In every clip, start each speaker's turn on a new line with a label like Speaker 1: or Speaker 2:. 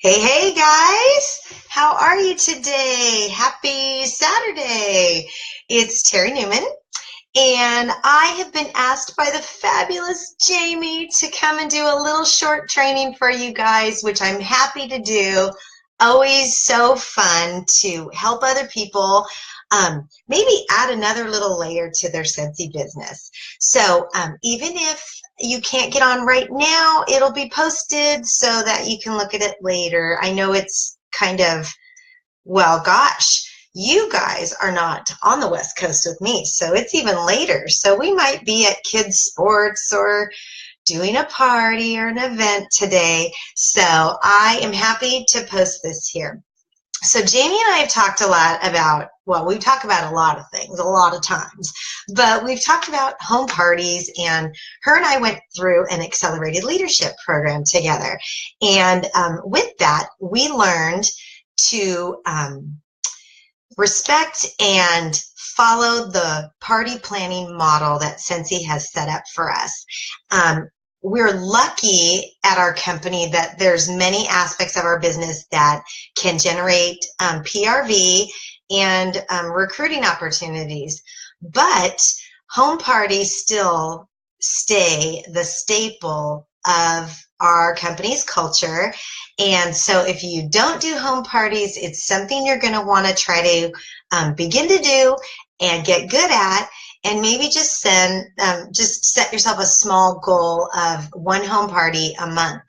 Speaker 1: Hey guys, how are you today? Happy Saturday. It's Terry Newman, and I have been asked by the fabulous Jamie to come and do a little short training for you guys, which I'm happy to do. Always so fun to help other people maybe add another little layer to their Scentsy business. So even if you can't get on right now, it'll be posted so that you can look at it later. I know it's kind of, well, gosh, you guys are not on the West Coast with me, so it's even later. So we might be at kids' sports or doing a party or an event today. So I am happy to post this here. So Jamie and I have talked a lot about, well, we talk about a lot of things, a lot of times, but we've talked about home parties, and her and I went through an accelerated leadership program together. And with that, we learned to respect and follow the party planning model that Scentsy has set up for us. We're lucky at our company that there's many aspects of our business that can generate PRV and recruiting opportunities, but home parties still stay the staple of our company's culture. And so if you don't do home parties, it's something you're going to want to try to begin to do and get good at. And maybe just set yourself a small goal of one home party a month,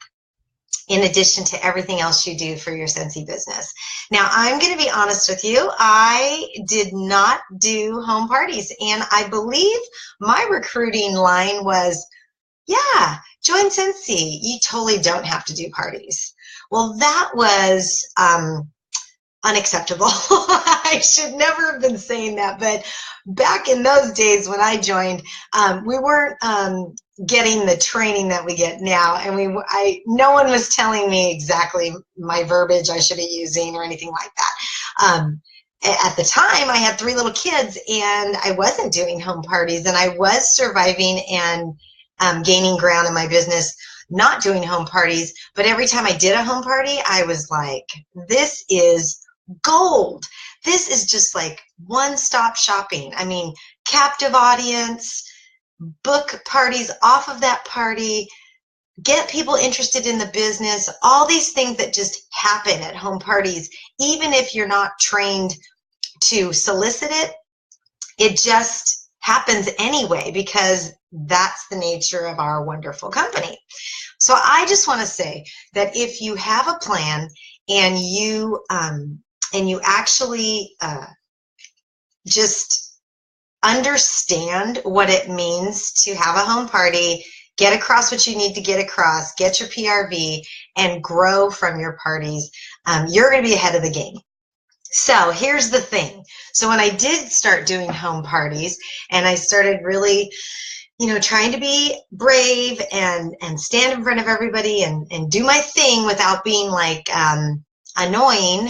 Speaker 1: in addition to everything else you do for your Scentsy business. Now, I'm going to be honest with you. I did not do home parties, and I believe my recruiting line was, yeah, join Scentsy. You totally don't have to do parties. Well, that was unacceptable. I should never have been saying that, but back in those days when I joined, we weren't getting the training that we get now, and no one was telling me exactly my verbiage I should be using or anything like that. At the time, I had 3 little kids, and I wasn't doing home parties, and I was surviving and gaining ground in my business, not doing home parties. But every time I did a home party, I was like, this is gold. This is just like one-stop shopping. I mean, captive audience, book parties off of that party, get people interested in the business, all these things that just happen at home parties. Even if you're not trained to solicit it, it just happens anyway, because that's the nature of our wonderful company. So I just want to say that if you have a plan and you actually just understand what it means to have a home party, get across what you need to get across, get your PRV, and grow from your parties, you're going to be ahead of the game. So here's the thing. So when I did start doing home parties, and I started really, trying to be brave and stand in front of everybody and do my thing without being like annoying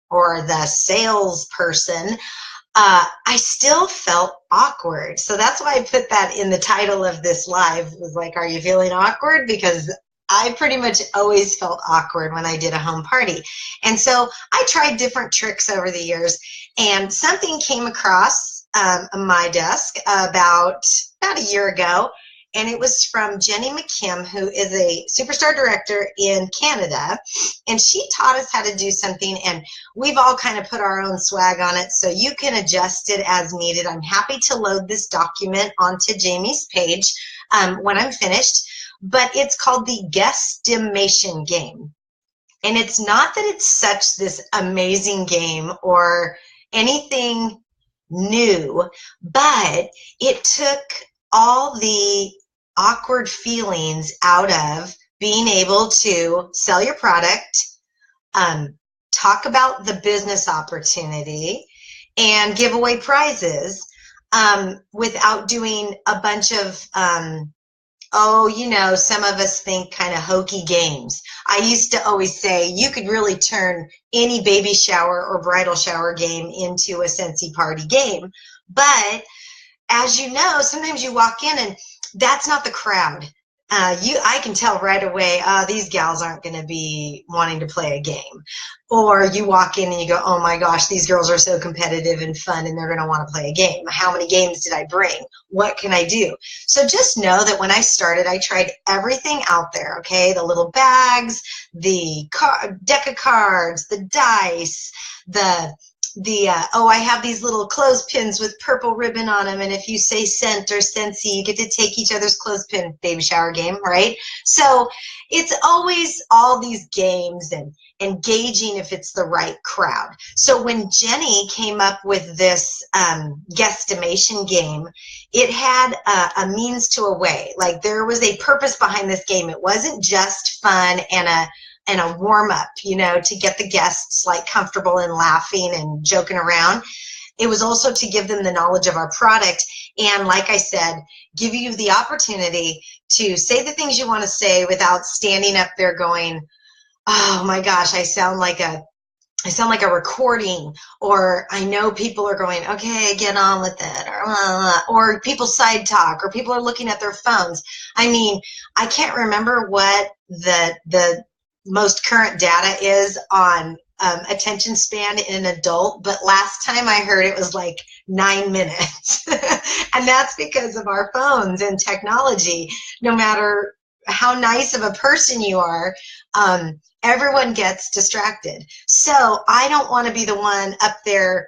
Speaker 1: or the salesperson, I still felt awkward. So that's why I put that in the title of this live, was like, are you feeling awkward? Because I pretty much always felt awkward when I did a home party. And so I tried different tricks over the years, and something came across my desk about a year ago, and it was from Jenny McKim, who is a superstar director in Canada, and she taught us how to do something, and we've all kind of put our own swag on it, so you can adjust it as needed. I'm happy to load this document onto Jamie's page when I'm finished, but it's called the GUESTimation game. And it's not that it's such this amazing game or anything new, but it took all the awkward feelings out of being able to sell your product, talk about the business opportunity, and give away prizes without doing a bunch of, some of us think kind of hokey games. I used to always say you could really turn any baby shower or bridal shower game into a Scentsy party game. But as you know, sometimes you walk in and that's not the crowd. I can tell right away, these gals aren't going to be wanting to play a game. Or you walk in and you go, oh my gosh, these girls are so competitive and fun and they're going to want to play a game. How many games did I bring? What can I do? So just know that when I started, I tried everything out there, okay? The little bags, the deck of cards, the dice, oh, I have these little clothespins with purple ribbon on them, and if you say scent or scentsy, you get to take each other's clothespin. Baby shower game, right? So it's always all these games and engaging if it's the right crowd. So when Jenny came up with this guesstimation game, it had a means to a way. Like there was a purpose behind this game. It wasn't just fun and a warm up, you know, to get the guests like comfortable and laughing and joking around. It was also to give them the knowledge of our product. And like I said, give you the opportunity to say the things you want to say without standing up there going, oh my gosh, I sound like a recording, or I know people are going, okay, get on with it, or people side talk, or people are looking at their phones. I mean, I can't remember what the most current data is on attention span in an adult, but last time I heard it was like 9 minutes. And that's because of our phones and technology. No matter how nice of a person you are, everyone gets distracted. So I don't want to be the one up there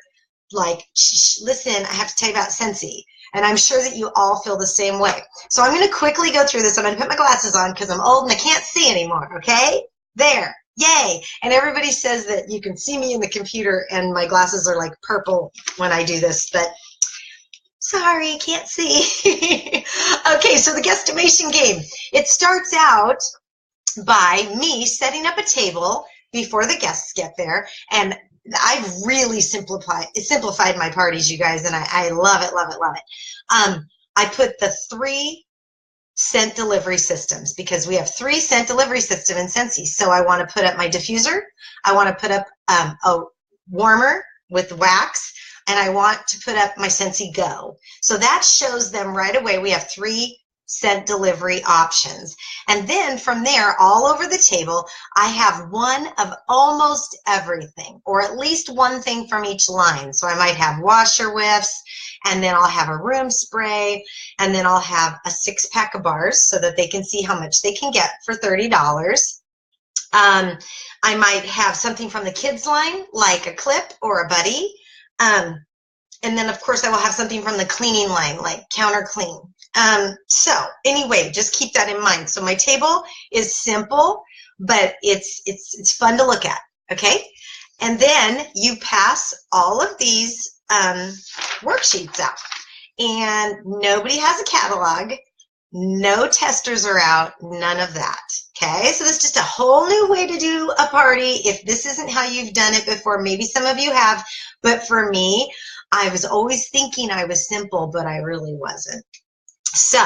Speaker 1: like, shh, listen, I have to tell you about Scentsy. And I'm sure that you all feel the same way. So I'm going to quickly go through this. I'm going to put my glasses on because I'm old and I can't see anymore, okay? There, yay. And everybody says that you can see me in the computer and my glasses are like purple when I do this, but sorry, can't see. Okay, so the guesstimation game. It starts out by me setting up a table before the guests get there, and I've really simplified my parties, you guys, and I love it, love it, love it. I put the 3 scent delivery systems because we have 3 scent delivery systems in Scentsy. So I want to put up my diffuser, I want to put up a warmer with wax, and I want to put up my Scentsy Go. So that shows them right away we have 3 scent delivery options. And then from there, all over the table, I have one of almost everything, or at least one thing from each line. So I might have washer whiffs, and then I'll have a room spray, and then I'll have a 6-pack of bars so that they can see how much they can get for $30. I might have something from the kids line, like a clip or a buddy. And then, of course, I will have something from the cleaning line, like counter clean. So anyway, just keep that in mind. So my table is simple, but it's fun to look at, okay? And then you pass all of these worksheets out. And nobody has a catalog. No testers are out, none of that, okay? So this is just a whole new way to do a party. If this isn't how you've done it before, maybe some of you have, but for me, I was always thinking I was simple, but I really wasn't. So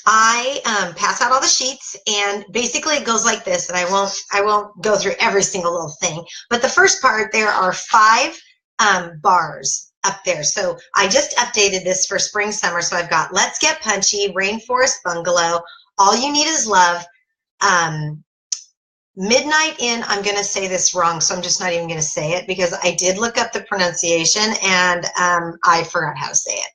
Speaker 1: I pass out all the sheets, and basically it goes like this, and I won't go through every single little thing, but the first part, there are 5 bars up there. So I just updated this for spring summer. So I've got Let's Get Punchy, Rainforest Bungalow, All You Need Is Love, Midnight Inn. I'm going to say this wrong, so I'm just not even going to say it because I did look up the pronunciation and I forgot how to say it.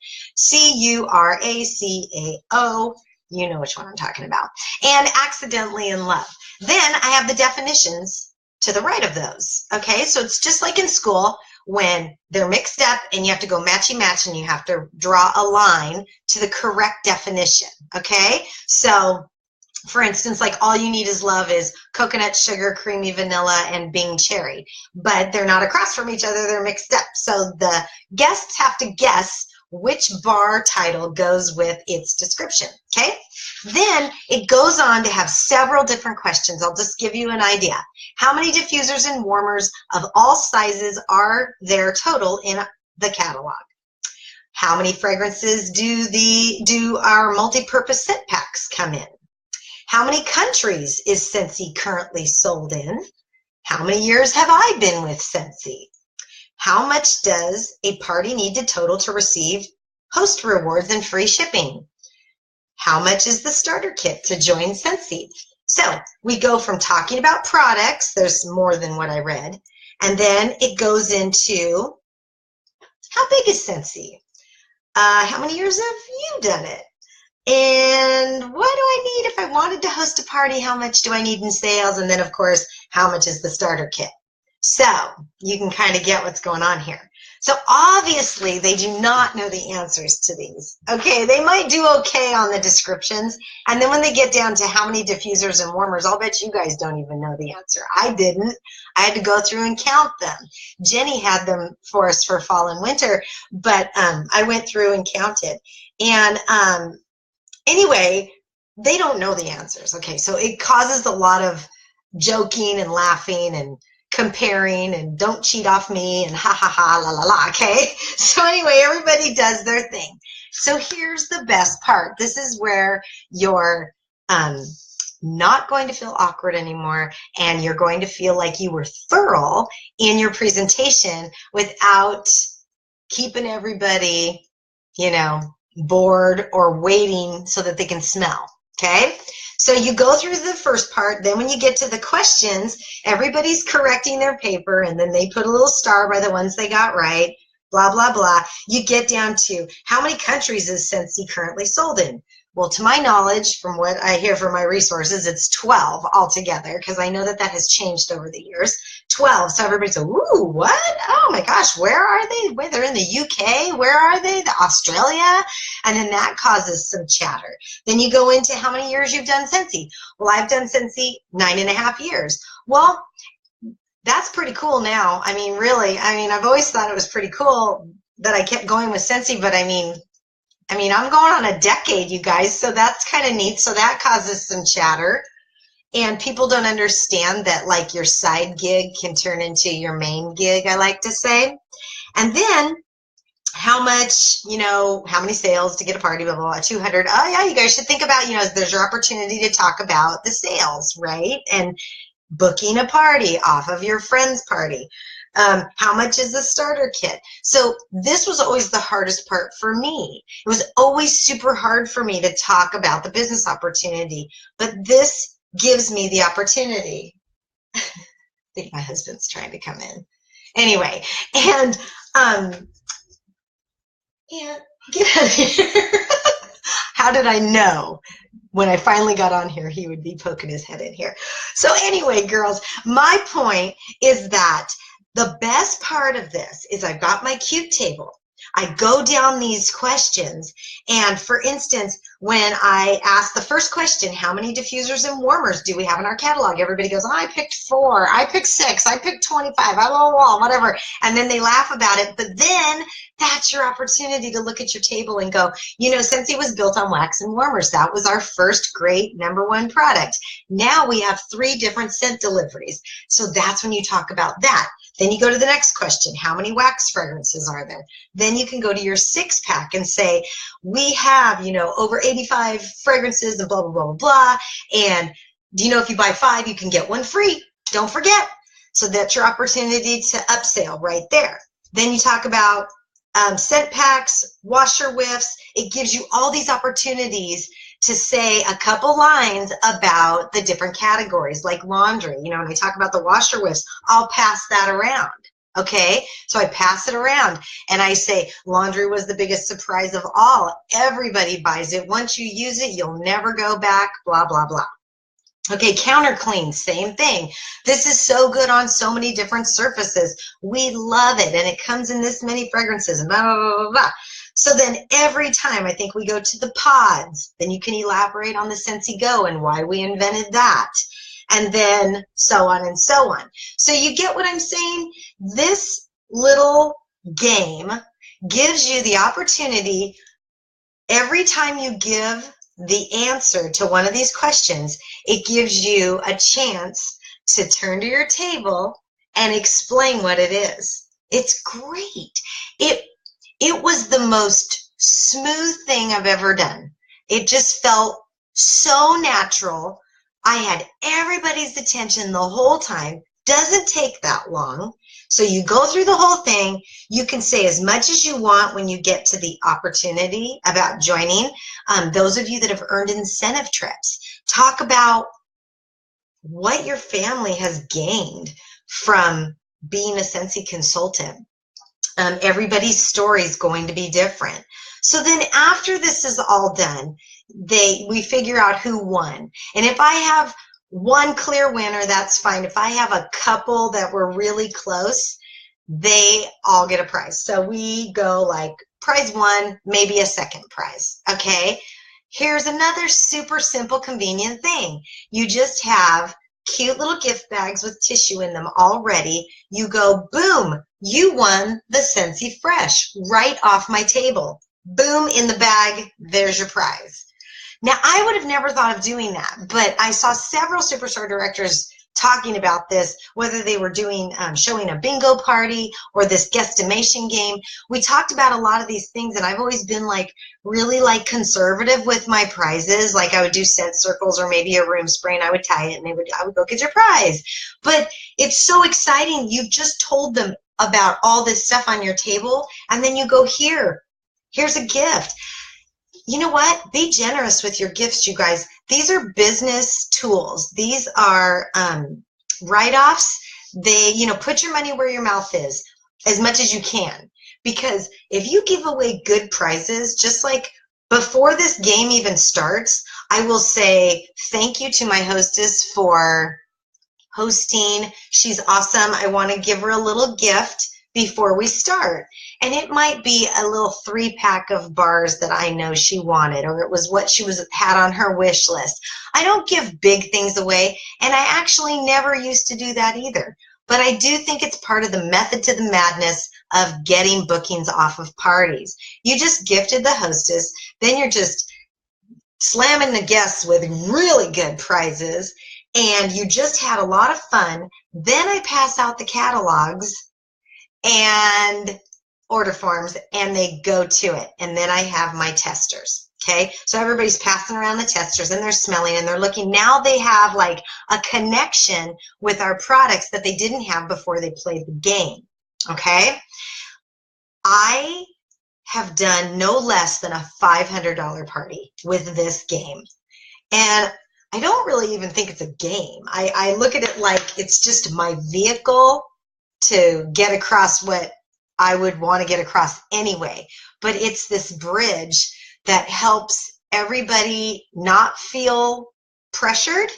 Speaker 1: Curacao. You know which one I'm talking about. And Accidentally in Love. Then I have the definitions to the right of those. Okay, so it's just like in school when they're mixed up and you have to go matchy-match and you have to draw a line to the correct definition. Okay, so for instance, like All You Need Is Love is coconut, sugar, creamy vanilla, and Bing cherry. But they're not across from each other, they're mixed up. So the guests have to guess which bar title goes with its description, okay? Then it goes on to have several different questions. I'll just give you an idea. How many diffusers and warmers of all sizes are there total in the catalog? How many fragrances do our multi-purpose scent packs come in? How many countries is Scentsy currently sold in? How many years have I been with Scentsy? How much does a party need to total to receive host rewards and free shipping? how much is the starter kit to join Scentsy? So we go from talking about products, there's more than what I read, and then it goes into how big is Scentsy? How many years have you done it? And what do I need if I wanted to host a party? How much do I need in sales? And then, of course, how much is the starter kit? So you can kind of get what's going on here. So obviously, they do not know the answers to these. Okay, they might do okay on the descriptions. And then when they get down to how many diffusers and warmers, I'll bet you guys don't even know the answer. I didn't. I had to go through and count them. Jenny had them for us for fall and winter, but I went through and counted. And anyway, they don't know the answers. Okay, so it causes a lot of joking and laughing and comparing and don't cheat off me and ha ha ha la la la. Okay, so anyway, everybody does their thing. So here's the best part. This is where you're not going to feel awkward anymore, and you're going to feel like you were thorough in your presentation without keeping everybody, you know, bored or waiting so that they can smell. Okay, so you go through the first part, then when you get to the questions, everybody's correcting their paper, and then they put a little star by the ones they got right, blah, blah, blah. You get down to how many countries is Scentsy currently sold in? Well, to my knowledge, from what I hear from my resources, it's 12 altogether, because I know that that has changed over the years. 12. So everybody's like, ooh, what? Oh my gosh, where are they? Where, they're in the UK? Where are they? Australia? And then that causes some chatter. Then you go into how many years you've done Scentsy. Well, I've done Scentsy 9.5 years. Well, that's pretty cool now. I mean, really, I've always thought it was pretty cool that I kept going with Scentsy, but I mean, I'm going on a decade, you guys, so that's kind of neat. So that causes some chatter. And people don't understand that, like, your side gig can turn into your main gig, I like to say. And then how much, you know, how many sales to get a party, blah, blah, blah, 200. Oh, yeah, you guys should think about, you know, there's your opportunity to talk about the sales, right? And booking a party off of your friend's party. How much is the starter kit? So this was always the hardest part for me. It was always super hard for me to talk about the business opportunity, but this gives me the opportunity. I think my husband's trying to come in. Anyway, and yeah, get out of here. How did I know? When I finally got on here, he would be poking his head in here. So anyway, girls, my point is that the best part of this is I've got my cute table. I go down these questions, and for instance, when I ask the first question, how many diffusers and warmers do we have in our catalog? Everybody goes, oh, I picked 4, I picked 6, I picked 25, I don't whatever. And then they laugh about it, but then that's your opportunity to look at your table and go, you know, Scentsy was built on wax and warmers. That was our first great #1 product. Now we have 3 different scent deliveries. So that's when you talk about that. Then you go to the next question, how many wax fragrances are there? Then you can go to your 6-pack and say, we have, you know, over 85 fragrances and blah, blah, blah, blah, blah. And do you know if you buy 5, you can get 1 free? Don't forget. So that's your opportunity to upsell right there. Then you talk about scent packs, washer whiffs. It gives you all these opportunities to say a couple lines about the different categories, like laundry. You know, when I talk about the washer whiffs, I'll pass that around. Okay, so I pass it around and I say laundry was the biggest surprise of all. Everybody buys it. Once you use it, you'll never go back, blah, blah, blah. Okay, counter clean, same thing. This is so good on so many different surfaces. We love it, and it comes in this many fragrances, and blah, blah, blah, blah, blah. So then every time I think we go to the pods, then you can elaborate on the Scentsy Go and why we invented that. And then so on and so on. So you get what I'm saying? This little game gives you the opportunity every time you give the answer to one of these questions, it gives you a chance to turn to your table and explain what it is. It's great. It was the most smooth thing I've ever done. It just felt so natural. I had everybody's attention the whole time. Doesn't take that long. So you go through the whole thing. You can say as much as you want when you get to the opportunity about joining. Those of you that have earned incentive trips, talk about what your family has gained from being a Scentsy consultant. Everybody's story is going to be different. So then after this is all done, we figure out who won. And if I have one clear winner, that's fine. If I have a couple that were really close, they all get a prize. So we go like prize one, maybe a second prize. Okay. Here's another super simple, convenient thing. You just have cute little gift bags with tissue in them already. You go, boom, you won the Scentsy Fresh right off my table. Boom, in the bag, there's your prize. Now, I would have never thought of doing that, but I saw several superstar directors talking about this, whether they were doing showing a bingo party or this guestimation game. We talked about a lot of these things, and I've always been like really like conservative with my prizes. Like I would do scent circles or maybe a room spray, and I would tie it, and I would go get your prize. But it's so exciting. You just told them about all this stuff on your table, and then you go, here's a gift. You know what? Be generous with your gifts, you guys. These are business tools. These are write-offs. Put your money where your mouth is as much as you can. Because if you give away good prizes, just like before this game even starts, I will say thank you to my hostess for hosting. She's awesome. I want to give her a little gift before we start. And it might be a little 3-pack of bars that I know she wanted, or it was what she had on her wish list. I don't give big things away, and I actually never used to do that either. But I do think it's part of the method to the madness of getting bookings off of parties. You just gifted the hostess, then you're just slamming the guests with really good prizes, and you just had a lot of fun. Then I pass out the catalogs and order forms, and they go to it. And then I have my testers. Okay, so everybody's passing around the testers, and they're smelling, and they're looking. Now they have like a connection with our products that they didn't have before they played the game. Okay, I have done no less than a $500 party with this game, and I don't really even think it's a game. I look at it like it's just my vehicle to get across what I would want to get across anyway. But it's this bridge that helps everybody not feel pressured.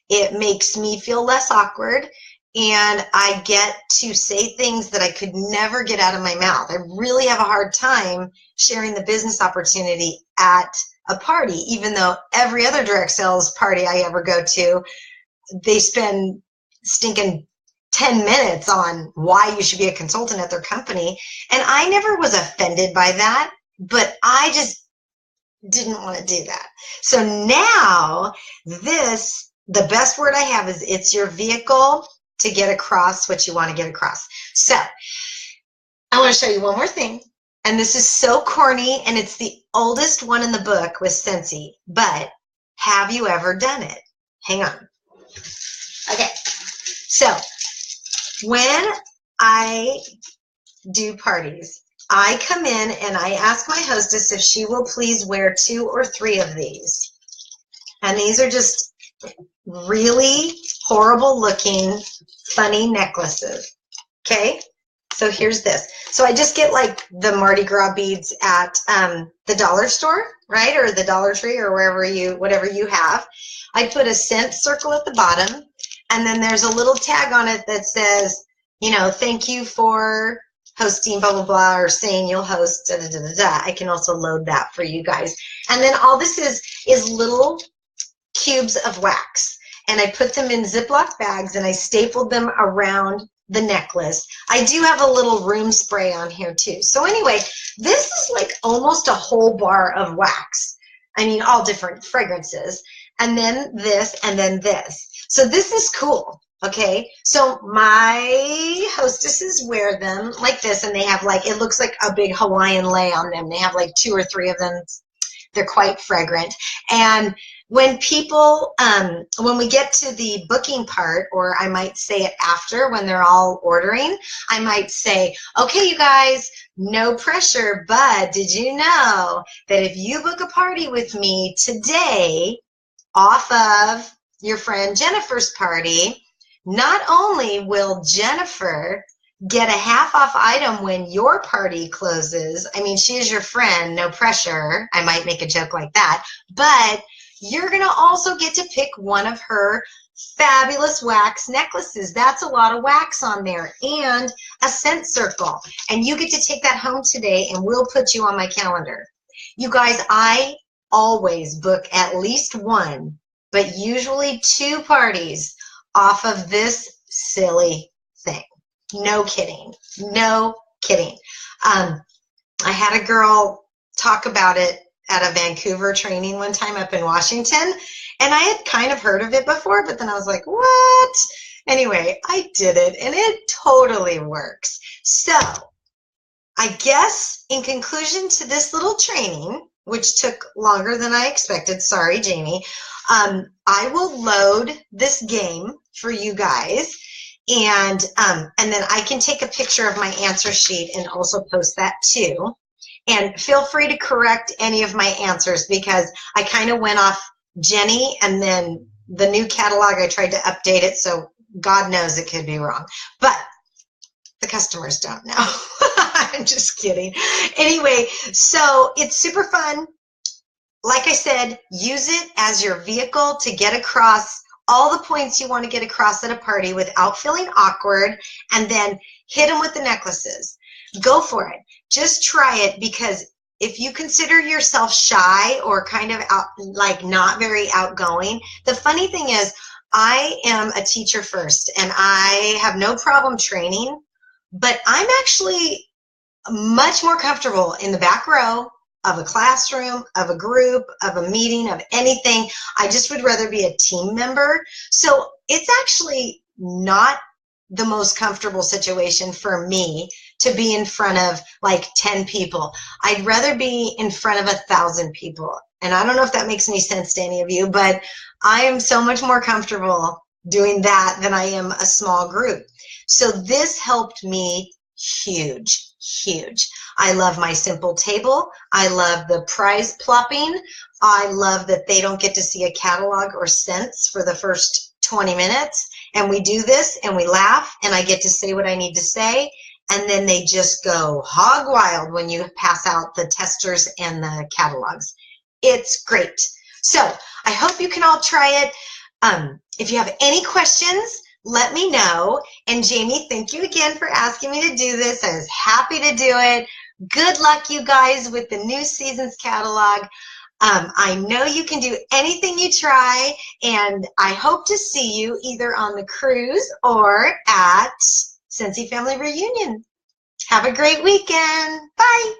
Speaker 1: It makes me feel less awkward, and I get to say things that I could never get out of my mouth. I really have a hard time sharing the business opportunity at a party, even though every other direct sales party I ever go to, they spend stinking 10 minutes on why you should be a consultant at their company. And I never was offended by that, but I just didn't want to do that. So now the best word I have is it's your vehicle to get across what you want to get across. So I want to show you one more thing. And this is so corny, and it's the oldest one in the book with Scentsy, but have you ever done it? Hang on. Okay. So when I do parties, I come in and I ask my hostess if she will please wear 2 or 3 of these. And these are just really horrible looking, funny necklaces. Okay? So here's this. So I just get like the Mardi Gras beads at the dollar store, right? Or the Dollar Tree, or whatever you have. I put a scent circle at the bottom, and then there's a little tag on it that says, thank you for hosting, blah, blah, blah, or saying you'll host, da, da, da, da, da. I can also load that for you guys. And then all this is little cubes of wax. And I put them in Ziploc bags, and I stapled them around the necklace. I do have a little room spray on here too. So anyway, this is like almost a whole bar of wax. I mean, all different fragrances. And then this, and then this. So this is cool. Okay, so my hostesses wear them like this, and they have like, it looks like a big Hawaiian lei on them. They have like 2 or 3 of them. They're quite fragrant. And when people, when we get to the booking part, or I might say it after when they're all ordering, I might say, okay, you guys, no pressure, but did you know that if you book a party with me today off of your friend Jennifer's party, not only will Jennifer get a half off item when your party closes, I mean, she is your friend, no pressure, I might make a joke like that, but you're going to also get to pick one of her fabulous wax necklaces. That's a lot of wax on there, and a scent circle. And you get to take that home today, and we'll put you on my calendar. You guys, I always book at least one, but usually 2 parties off of this silly thing. No kidding. No kidding. I had a girl talk about it at a Vancouver training one time up in Washington, and I had kind of heard of it before, but then I was like, what? Anyway, I did it, and it totally works. So I guess in conclusion to this little training, which took longer than I expected, sorry, Jamie, I will load this game for you guys, and then I can take a picture of my answer sheet and also post that too. And feel free to correct any of my answers, because I kind of went off Jenny, and then the new catalog, I tried to update it, so God knows it could be wrong. But the customers don't know. I'm just kidding. Anyway, so it's super fun. Like I said, use it as your vehicle to get across all the points you want to get across at a party without feeling awkward, and then hit them with the necklaces. Go for it. Just try it, because if you consider yourself shy or kind of like not very outgoing, the funny thing is I am a teacher first, and I have no problem training, but I'm actually much more comfortable in the back row of a classroom, of a group, of a meeting, of anything. I just would rather be a team member. So it's actually not the most comfortable situation for me to be in front of like 10 people. I'd rather be in front of 1,000 people. And I don't know if that makes any sense to any of you, but I am so much more comfortable doing that than I am a small group. So this helped me huge, huge. I love my simple table. I love the prize plopping. I love that they don't get to see a catalog or scents for the first 20 minutes. And we do this and we laugh, and I get to say what I need to say. And then they just go hog wild when you pass out the testers and the catalogs. It's great. So I hope you can all try it. If you have any questions, let me know. And Jamie, thank you again for asking me to do this. I was happy to do it. Good luck, you guys, with the new season's catalog. I know you can do anything you try, and I hope to see you either on the cruise or at Scentsy Family Reunion. Have a great weekend. Bye.